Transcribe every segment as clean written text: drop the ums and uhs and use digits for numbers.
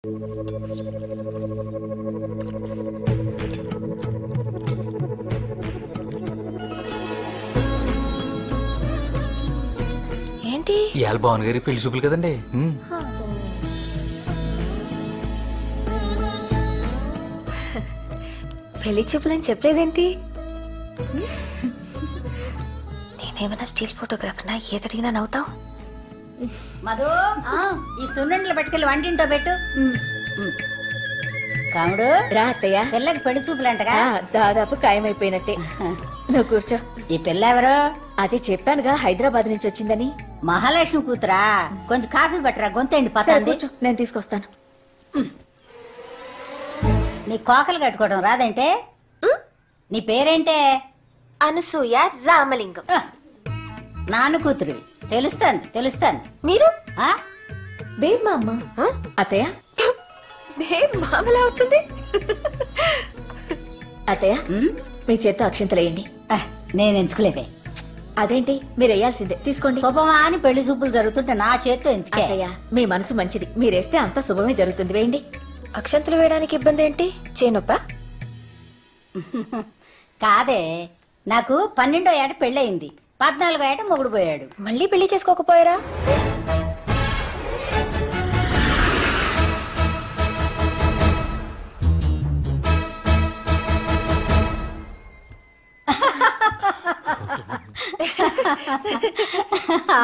ఏంటి ఇవాళ భావన్ గారి పెళ్లి చూపులు కదండి. పెళ్లి చూపులని చెప్పలేదేంటి? నేనేమన్నా స్టిల్ ఫోటోగ్రాఫర్నా? ఏదడిగినా నవ్వుతావు? మధు, ఈ సున్నుండలు పట్టుకెళ్ళి వంటింటో పెట్టు. కాముడు రా అత్తయ్య. పిల్లకి పెళ్లి చూపులంటగా? దాదాపు ఖాయమైపోయినట్టే. నువ్వు కూర్చో. ఈ పిల్ల ఎవరు? అది చెప్పానుగా, హైదరాబాద్ నుంచి వచ్చిందని. మహాలక్ష్మి కూతురా? కొంచెం కాఫీ పట్టరా, గొంతండి పతండి. నేను తీసుకొస్తాను. నీ కోకలు కట్టుకోవడం రాదంటే? నీ పేరేంటే? అనసూయ రామలింగం. నాన్న కూతురు. తెలుస్తాను. మీరు? బేబ్ మా అమ్మ. అత్తయ్య మామలా అవుతుంది. అత్తయ్య మీ చేత్తో అక్షింతలేయండి. నేను ఎంచుకోలేవే. అదేంటి, మీరు వేయాల్సిందే. తీసుకోండి. శుభమా అని పెళ్లి చూపులు జరుగుతుంటే నా చేత్తో ఎందుకే? అత్తయ్య మీ మనసు మంచిది, మీరేస్తే అంతా శుభమే జరుగుతుంది. వేయండి. అక్షంతలు వేయడానికి ఇబ్బంది ఏంటి? చేనొప్ప కాదే, నాకు 12వ ఏట పెళ్ళయింది, 14వ ఏట మొగుడు పోయాడు. మళ్ళీ పెళ్లి చేసుకోకపోయారా?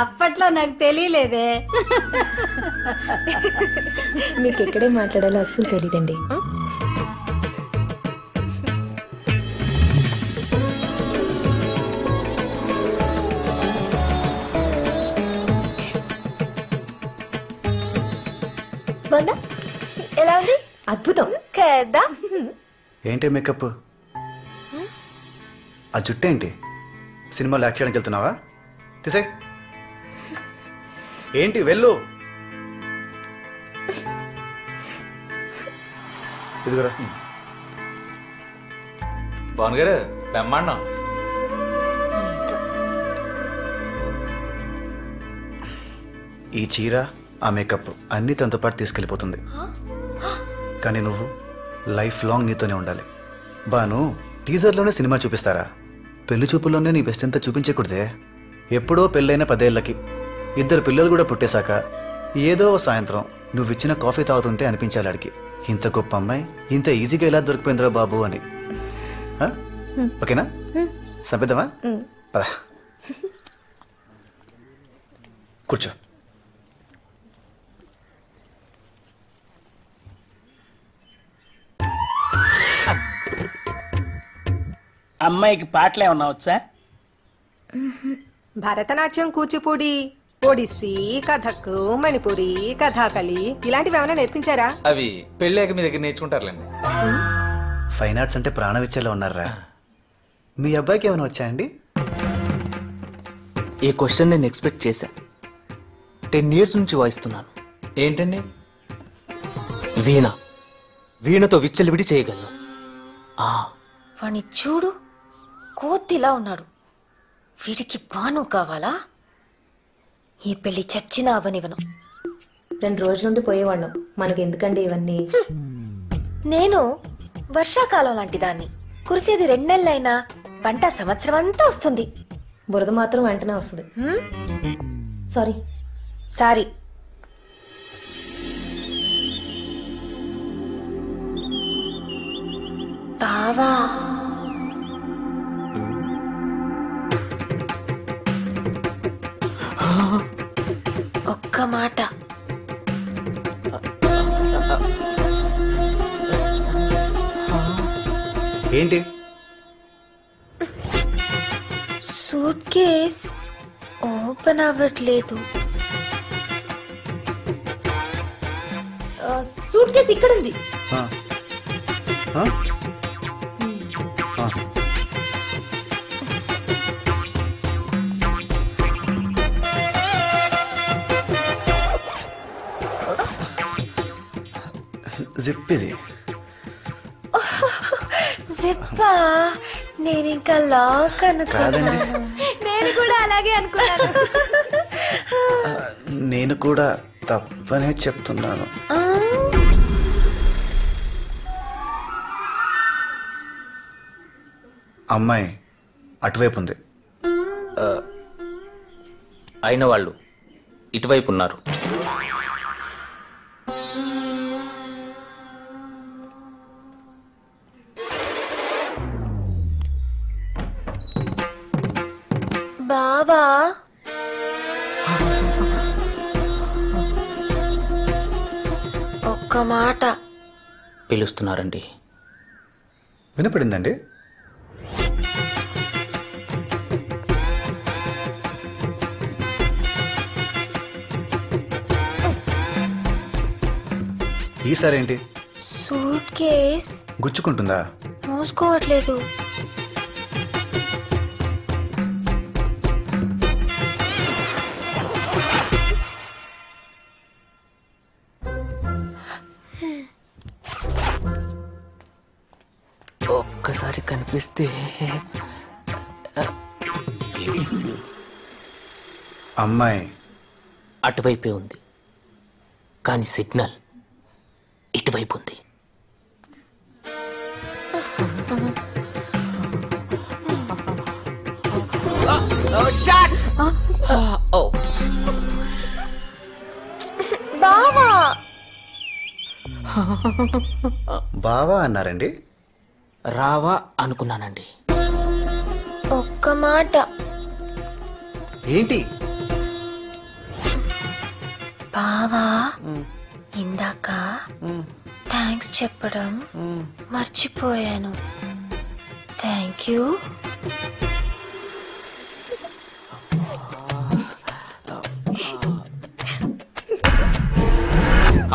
అప్పట్లో నాకు తెలియలేదే. మీకు ఎక్కడే మాట్లాడాలో అస్సలు తెలీదండి. ఎలా ఉంది? అద్భుతం కదా. ఏంటి మేకప్? ఆ జుట్టు ఏంటి? సినిమాలో యాక్ట్ చేయడానికి వెళ్తున్నావా? తీసే. ఏంటి వెళ్ళు. ఇదిగోరా. భావన్ గారు బ్రహ్మాండం. ఈ చీర, ఆ మేకప్ అన్నీ తనతో పాటు తీసుకెళ్ళిపోతుంది. కానీ నువ్వు లైఫ్ లాంగ్ నీతోనే ఉండాలి. బాను, టీజర్లోనే సినిమా చూపిస్తారా? పెళ్లి చూపుల్లోనే నీ బెస్ట్ అంతా చూపించకూడదే. ఎప్పుడో పెళ్ళైన 10 ఏళ్ళకి 2 పిల్లలు కూడా పుట్టేశాక ఏదో సాయంత్రం నువ్విచ్చిన కాఫీ తాగుతుంటే అనిపించాలి ఆడికి, ఇంత గొప్ప అమ్మాయి ఇంత ఈజీగా ఎలా దొరికిపోయిందిరా బాబు అని. ఓకేనా? సంపిద్దామా? పదా కూర్చో. అమ్మాయికి పాటలు ఏమన్నా వచ్చా? భరతనాట్యం, కూచిపూడి, ఒడిస్సీ, కథక్, మణిపూరి, కథాకళి ఇలాంటివి ఏమైనా నేర్పించారా? అవి పెళ్ళాక మీ దగ్గర నేర్చుకుంటారులేండి. ఫైన్ ఆర్ట్స్ అంటే ప్రాణం ఇచ్చేలా ఉన్నారా? మీ అబ్బాయికి ఏమైనా వచ్చా అండి? ఈ క్వశ్చన్ నేను ఎక్స్పెక్ట్ చేశా. 10 years నుంచి వాయిస్తున్నాను. ఏంటండి? వీణతో విచ్చలవిడి చేయగలను. వాణ్ణి చూడు, కోతిలా ఉన్నాడు. వీడికి బాను కావాలా? ఈ పెళ్లి చచ్చినా అవనివను. 2 రోజుల నుండి పోయేవాళ్ళం, మనకి ఎందుకండి ఇవన్నీ? నేను వర్షాకాలం లాంటి దాన్ని. కురిసేది 2 నెలలైనా పంట సంవత్సరం అంతా వస్తుంది. బురద మాత్రం వెంటనే వస్తుంది. సారీ. బావా, ఒక్క మాట. ఏంటి? సూట్ కేస్ ఓపెన్ అవ్వట్లేదు. సూట్ కేసు ఇక్కడ ఉంది. జిప్ ఇది. జిప్పా? నేను ఇంకా లాక్ అనుకున్నాను. నేను కూడా అలాగే అనుకున్నాను. నేను కూడా తప్పనే చెప్తున్నాను. అమ్మాయి అటువైపు ఉంది. అయిన వాళ్ళు ఇటువైపు ఉన్నారు. బావా ఒక్క మాట. పిలుస్తున్నారండి. వినపడిందండి? ఈసారేంటి? సూట్ కేస్ గుచ్చుకుంటుందా? మూసుకోవట్లేదు. ఒక్కసారి కనిపిస్తే అమ్మాయి అటువైపే ఉంది, కానీ సిగ్నల్ ఇటువైపు ఉంది. బావా బావా అన్నారండి? రావా అనుకున్నానండి. ఒక్క మాట. ఏంటి? బావా ఇందాక థ్యాంక్స్ చెప్పడం మర్చిపోయాను. Thank you.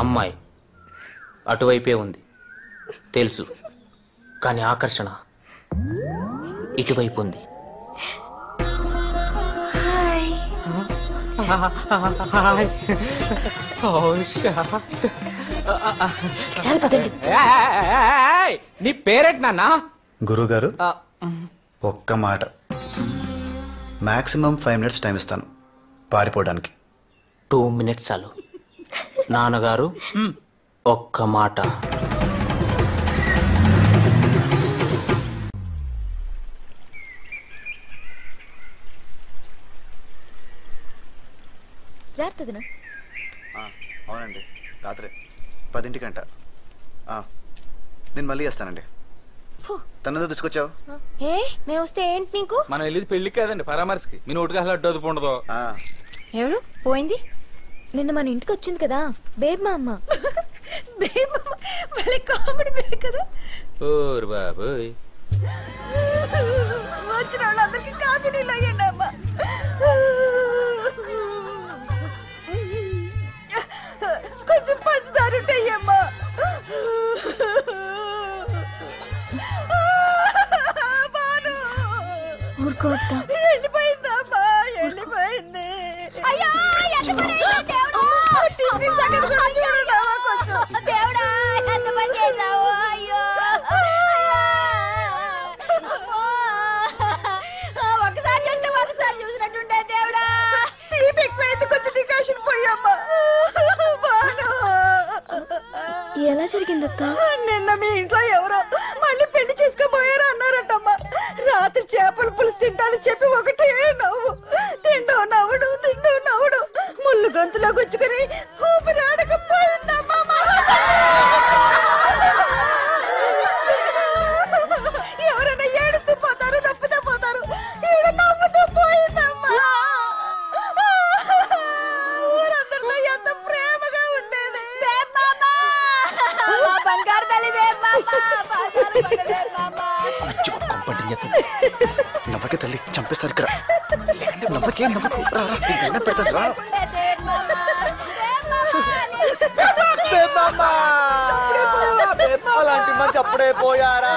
అమ్మాయి అటువైపే ఉంది తెలుసు, కానీ ఆకర్షణ ఇటువైపు ఉంది. హాయ్. చాలా పదండి. నీ పేరేంటి నాన్న? గురుగారు ఒక్క మాట. మాక్సిమం 5 minutes టైం ఇస్తాను పారిపోవడానికి. 2 minutes చాలు. నాన్నగారు ఒక్క మాట. జాగ్రత్త. అవునండి, రాత్రి 10ంటికంట. నేను మళ్ళీ చేస్తానండి. తనతో తీసుకొచ్చావు? ఏ మేము వస్తే ఏంటి నీకు? మనం వెళ్ళేది పెళ్లికి కాదండి, పరామర్శకి. మీ నోటికి అసలు అడ్డు అదుపు ఉండదు. ఎవరు పోయింది? నిన్న మన ఇంటికి వచ్చింది కదా బేబ్ మా అమ్మ. కామెడీ పేరు కదా. ఓరు బాబోయ్. వచ్చిన వాళ్ళందరికీ కాఫీ నీళ్ళు అయ్యండి అమ్మా. కొంచెం పంచదారుంటాయమ్మా. ఊరుకోవద్దా? వెళ్ళిపోయిందమ్మా, వెళ్ళిపోయింది. ఒకసారి చూస్తే ఒకసారి చూసినట్టుండే దేవుడా. తీపి ఎక్కువైంది, కొంచెం డికాషన్ పోయమ్మా. ఎలా జరిగిందత్త? నిన్న మీ ఇంట్లో ఎవరో మళ్ళీ పెళ్లి చేసుకోబోయారు అన్నారటమ్మా. రాత్రి చేపల పులుసు తింటాదని చెప్పి ఒకటే నవ్వు. తిండో నవ్వుడు, తిండో నవ్వుడు. ముళ్ళు గొంతులో గుచ్చుకుని ఊపిరాడకపోయిందమ్మా. ఎవరైనా ఏడుస్తూ పోతారు, నవ్వుతూ పోతారు. ఈవిడ నవ్వుతూ పోయిందమ్మా. ఊరందరితో ఎంత ప్రేమగా ఉండేది. బంగారు తల్లి నవ్వకే తల్లి, చంపేస్తారు ఇక్కడ. నవ్వకే, నవ్వకు. పెడతాను రా. అలాంటి మంచి అప్పుడే పోయారా?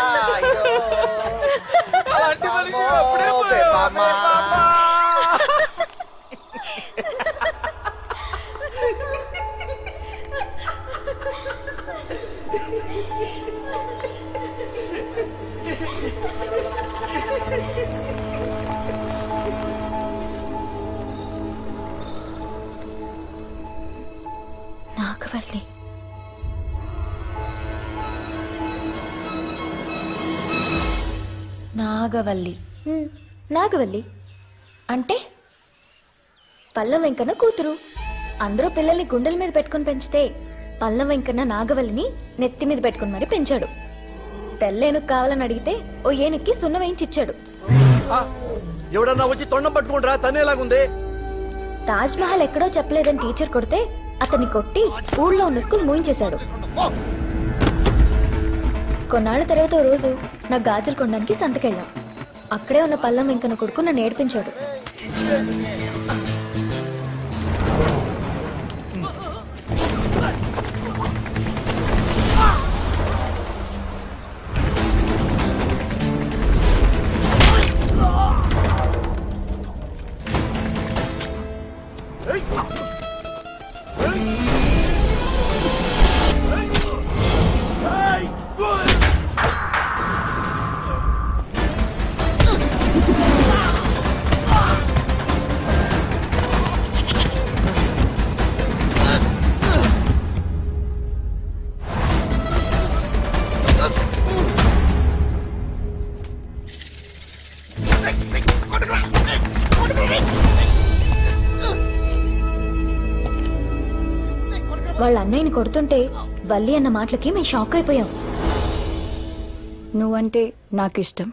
నాగవల్లి. నా నాగవల్లి. నాగవల్లి అంటే పల్లం వెంకన్న కూతురు. అందరూ పిల్లల్ని గుండెల మీద పెట్టుకుని పెంచితే పల్లం వెంకన్న నాగవల్లిని నెత్తి మీద పెట్టుకుని మరి పెంచాడు. తెల్లేనుకు కావాలని అడిగితే ఓ ఏనుక్కి సున్న వేయించిచ్చాడు. ఎవడన్నా వచ్చి తొండం పట్టుకుంటారా తనేలాగుంది. తాజ్ మహల్ ఎక్కడో చెప్పలేదని టీచర్ కొడితే అతన్ని కొట్టి ఊళ్ళో ఉన్న స్కూల్ మూయించేశాడు. కొన్నాళ్ళ తర్వాత ఓ రోజు నా గాజులు కొనడానికి సంతకెళ్ళాం. అక్కడే ఉన్న పల్లం వెంకన్న కొడుకు నన్ను ఏడిపించాడు. వాళ్ళ అన్నయ్యని కొడుతుంటే వల్లి అన్న మాటలకి మేము షాక్ అయిపోయాం. నువ్వంటే నాకు ఇష్టం.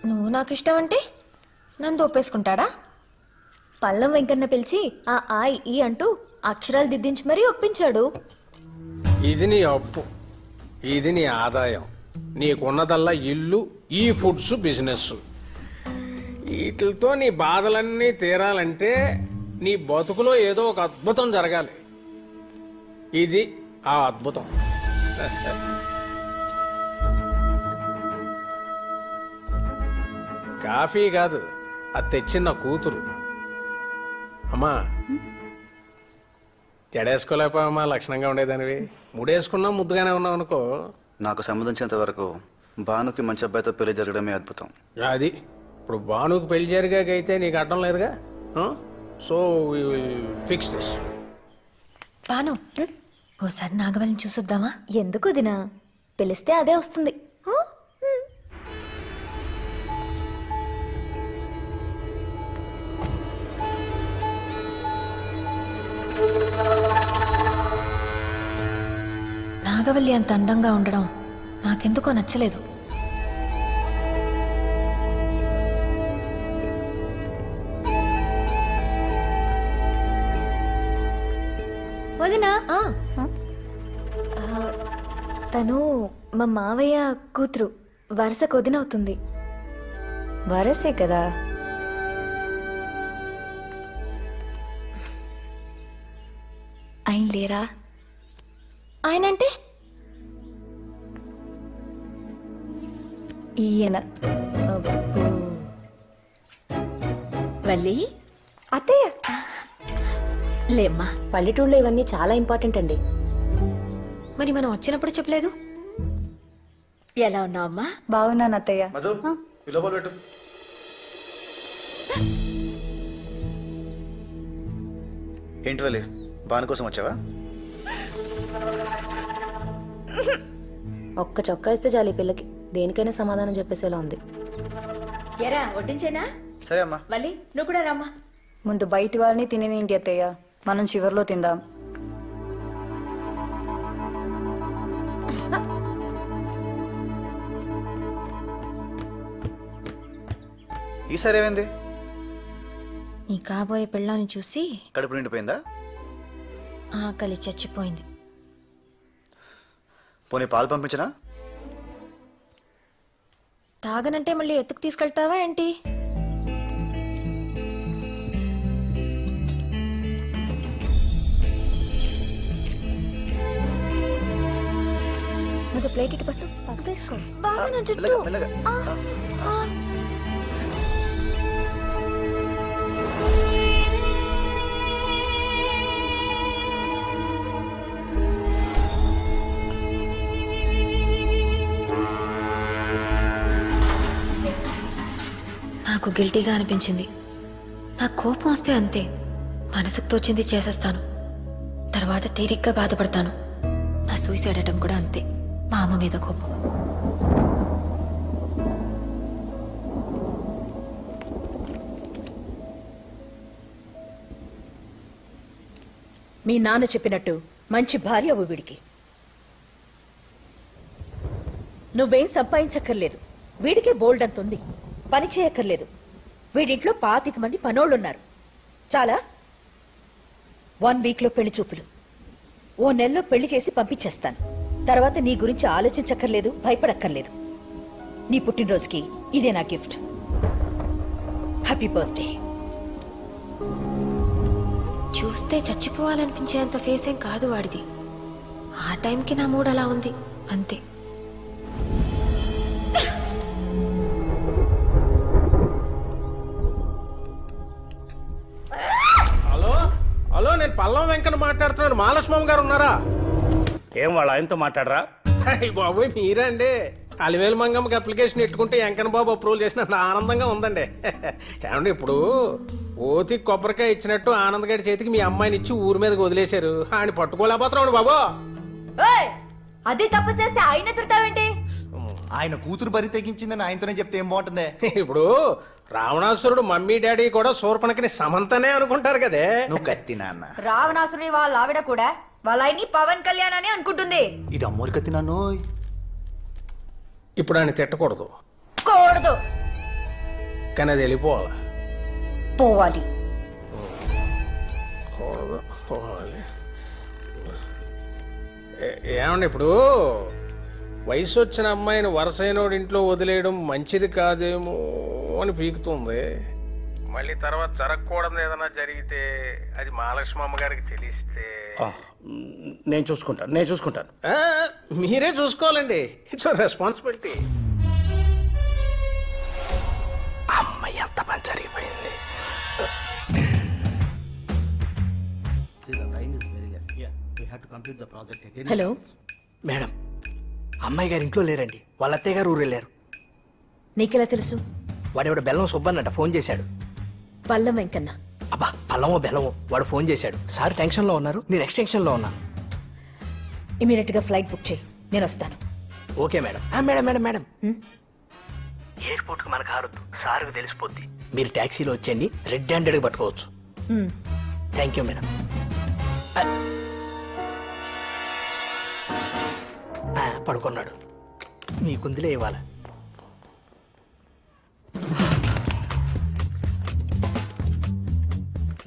నువ్వు నాకు ఇష్టం అంటే నన్ను ఒప్పేసుకుంటాడా? పల్లం వెంకన్న పిలిచి ఆ ఈ అంటూ అక్షరాలు దిద్దించి మరీ ఒప్పించాడు. ఇది నీ అప్పు, ఇది నీ ఆదాయం, నీకున్నదల్లా ఇల్లు, ఈ ఫుడ్స్, బిజినెస్. వీటితో నీ బాధలన్నీ తీరాలంటే నీ బతుకులో ఏదో ఒక అద్భుతం జరగాలి. ఇది ఆ అద్భుతం. కాఫీ కాదు, అది తెచ్చిన కూతురు. అమ్మా జడేసుకోలేకపోయామా? లక్షణంగా ఉండేదానివి. ముడేసుకున్నా ముద్దుగానే ఉన్నావు అనుకో. నాకు సంబంధించినంత వరకు భానుకి మంచి అబ్బాయితో పెళ్లి జరగడమే అద్భుతం. అది ఇప్పుడు భానుకి పెళ్లి జరిగాకైతే నీకు అడ్డం లేదుగా. So fix this. బాను, ఓసారి నాగవల్లిని చూసొద్దామా? ఎందుకు దినా? పిలిస్తే అదే వస్తుంది. నాగవల్లి అంత అందంగా ఉండడం నాకెందుకో నచ్చలేదు. వదినా, తను మా మావయ్య కూతురు. వరుసకు వదినవుతుంది. వరసే కదా. ఆయన లేరా? ఆయనంటే ఈయన. వల్లి, అత్తయ్య లేమ్మా. పల్లెటూళ్ళలో ఇవన్నీ చాలా ఇంపార్టెంట్ అండి. మరి మనం వచ్చినప్పుడు చెప్పలేదు. ఎలా ఉన్నావమ్మా? బాగున్నాను అత్తయ్య. మధు, ఈ లోపల పెట్టు. ఏంటి వల్లి, భాను కోసం వచ్చావా? ఒక్క చొక్కా ఇస్తే చాలు ఈ పిల్లకి. దేనికైనా సమాధానం చెప్పేసేలా ఉంది. ఎరా వడ్డించేనా? సరే అమ్మా. వల్లి, నువ్వు కూడా రమ్మా. ముందు బయటి వాళ్ళని తినేనేంటి అత్తయ్య, మనం చివర్లో తిందాం. ఈసారి ఏమైంది? నీ కాబోయే పెళ్ళాన్ని చూసి కడుపు నిండిపోయిందా? ఆకలి చచ్చిపోయింది. పోనీ పాలు పంపించనా? తాగనంటే మళ్ళీ ఎత్తుకు తీసుకెళ్తావా ఏంటి? ముందు ప్లేట్ ఇటు పట్టు, పట్టు తీసుకో. బాగా నా జుట్టు. మెల్లగా, మెల్లగా. నాకు గిల్టీగా అనిపించింది. నాకు కోపం వస్తే అంతే, మనసుకు తోచింది చేసేస్తాను. తర్వాత తీరిగ్గా బాధపడతాను. నా సూసైడ్ అటెంప్ట్ కూడా అంతే, మా అమ్మ మీద కోపం. మీ నాన్న చెప్పినట్టు మంచి భార్య అవ్వు వీడికి. నువ్వేం సంపాదించక్కర్లేదు, వీడికే బోల్డ్ అంత ఉంది. పని చేయక్కర్లేదు. వీడింట్లో 25 మంది పనోళ్ళున్నారు. చాలా 1 వీక్లో పెళ్లి చూపులు. ఓ నెలలో పెళ్లి చేసి పంపించేస్తాను. తర్వాత నీ గురించి ఆలోచించక్కర్లేదు, భయపడక్కర్లేదు. నీ పుట్టినరోజుకి ఇదే నా గిఫ్ట్. Happy birthday. చూస్తే చచ్చిపోవాలనిపించేంత ఫేస్ ఏం కాదు వాడిది. ఆ టైంకి నా మూడ్ అలా ఉంది అంతే. హలో హలో, నేను పల్లం వెంకన్న మాట్లాడుతున్నాను. మహాలక్ష్మమ్మ గారు ఉన్నారా? ఏం వాళ్ళ ఆయనతో మాట్లాడరా? బాబోయ్ మీరే అండి. అలివేలు మంగమ్మకి అప్లికేషన్ ఎట్టుకుంటే వెంకన్న బాబు అప్రూవల్ చేసినంత ఆనందంగా ఉందండి. ఏమండి ఇప్పుడు ఓతి కొబ్బరికాయ ఇచ్చినట్టు ఆనంద్ గారి చేతికి మీ అమ్మాయిని ఇచ్చి ఊరి మీదకి వదిలేశారు. ఆయన పట్టుకోలేకపోతున్నాడు బాబు. అదే తప్పు చేస్తే ఆయన తిడతావేంటి? ఆయన కూతురు బరి తెగించిందని ఆయనతోనే చెప్తే ఏం బాగుంటుంది? ఇప్పుడు రావణాసురుడు మమ్మీ డాడీ కూడా శూర్పణఖని సమంతనే అనుకుంటారు కదే. నువ్వు కత్తి నాన్న. రావణాసురుడి వాళ్ళ ఆవిడ కూడా వాళ్ళ ఆయన్ని పవన్ కళ్యాణ్ అని అనుకుంటుంది. ఇది అమ్మోరి కత్తి నాన్న. ఇప్పుడు ఆయన తిట్టకూడదు, కూడదు, కానీ అది వెళ్ళిపోవాలి. పోవాలి. ఏమండి ఇప్పుడు వయసు వచ్చిన అమ్మాయిని వరసైనోడి ఇంట్లో వదిలేయడం మంచిది కాదేమో అని పీకుతుంది. మళ్ళీ తర్వాత జరగకూడదు ఏదైనా జరిగితే అది మహాలక్ష్మమ్మ గారికి తెలిస్తే నేను చూసుకుంటాను. మీరే చూసుకోవాలండి. It's responsibility. అమ్మాయి ఎంత పని జరిగిపోయింది. హలో మేడం, అమ్మాయి గారు ఇంట్లో లేరండి. వాళ్ళ అత్తయ్య గారు ఊరు వెళ్ళారు. నీకెలా తెలుసు? వాడెవడ బెల్లం సుబ్బన్నట ఫోన్ చేశాడు. పల్లం వెంకన్న? అబ్బా పల్లమో బెల్లమో, వాడు ఫోన్ చేశాడు. సార్ టెన్షన్లో ఉన్నారు, నేను ఎక్స్టెన్షన్లో ఉన్నాను. ఇమీడియట్ గా ఫ్లైట్ బుక్ చేయి, నేను వస్తాను. Okay madam. మేడం ఎయిర్పోర్ట్కి మనకు హారొద్దు, సార్కి తెలిసిపోద్ది. మీరు ట్యాక్సీలో వచ్చేయండి, రెడ్ హ్యాండెడ్గా పట్టుకోవచ్చు. Thank you madam. పడుకున్నాడు. మీకుందిలే ఇవ్వాలి.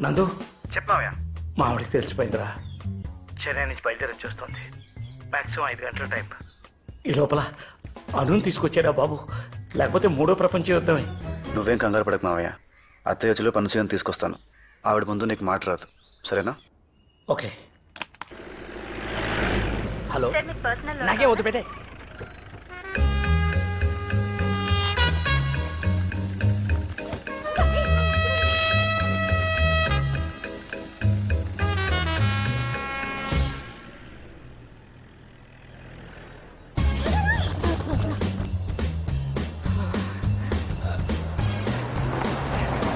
నందు చెప్పావా? మా ఆవిడకి తెలిసిపోయిందిరా. చెన్నై నుంచి బయలుదేరి వచ్చేస్తుంది. మాక్సిమం 5 గంటల టైం. ఈ లోపల అనుని తీసుకొచ్చారా బాబు, లేకపోతే 3వ ప్రపంచ యుద్ధమే. నువ్వేం కంగారు పడకు మావయ్య. అత్తయ్య వచ్చి పనుసీని తీసుకొస్తాను. ఆవిడ ముందు నీకు మాట రాదు, సరేనా? ఓకే. హలో, నాకే వద్దు పెట్టే.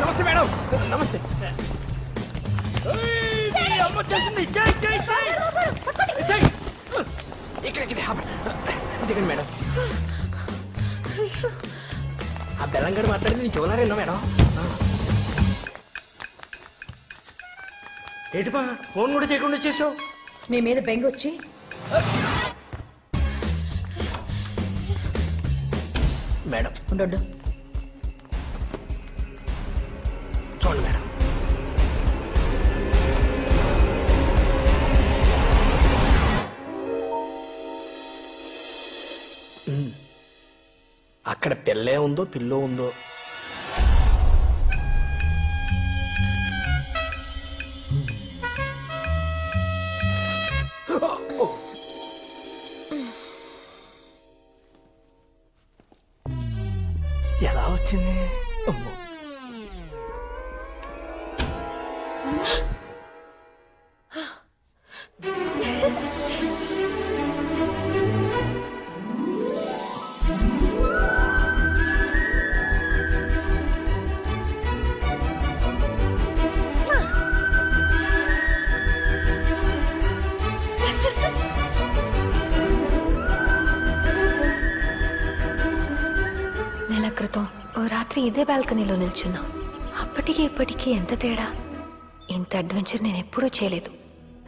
నమస్తే మేడం. నమస్తే. ఇక్కడ దిగండి మేడం. ఆ బెల్లంగడు మాట్లాడింది నేను చూడాలేనా మేడం? ఏంటిపా ఫోన్ కూడా చేయకుండా చేసావు? మీ మీద బెంగొచ్చి మేడం ఉండు. చూడండి మేడం. అక్కడ పిల్లే ఉందో పిల్లో ఉందో. ఎలా వచ్చింది? అమ్మో, నెల క్రితం ఓ రాత్రి ఇదే బాల్కనీలో నిల్చున్నా. అప్పటికి ఇప్పటికీ ఎంత తేడా. ఇంత అడ్వెంచర్ నేను ఎప్పుడూ చేయలేదు.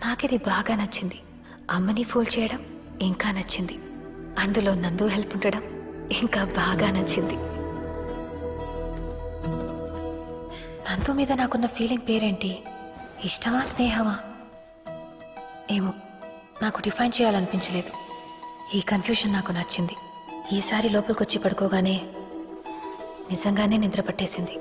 నాకిది బాగా నచ్చింది. అమ్మని ఫూల్ చేయడం ఇంకా నచ్చింది. అందులో నందు హెల్ప్ ఉండడం ఇంకా బాగా నచ్చింది. నందు మీద నాకున్న ఫీలింగ్ పేరేంటి? ఇష్టమా స్నేహమా ఏమో, నాకు డిఫైన్ చేయాలనిపించలేదు. ఈ కన్ఫ్యూషన్ నాకు నచ్చింది. ఈసారి లోపలికి వచ్చి పడుకోగానే నిజంగానే నిద్ర పట్టేసింది.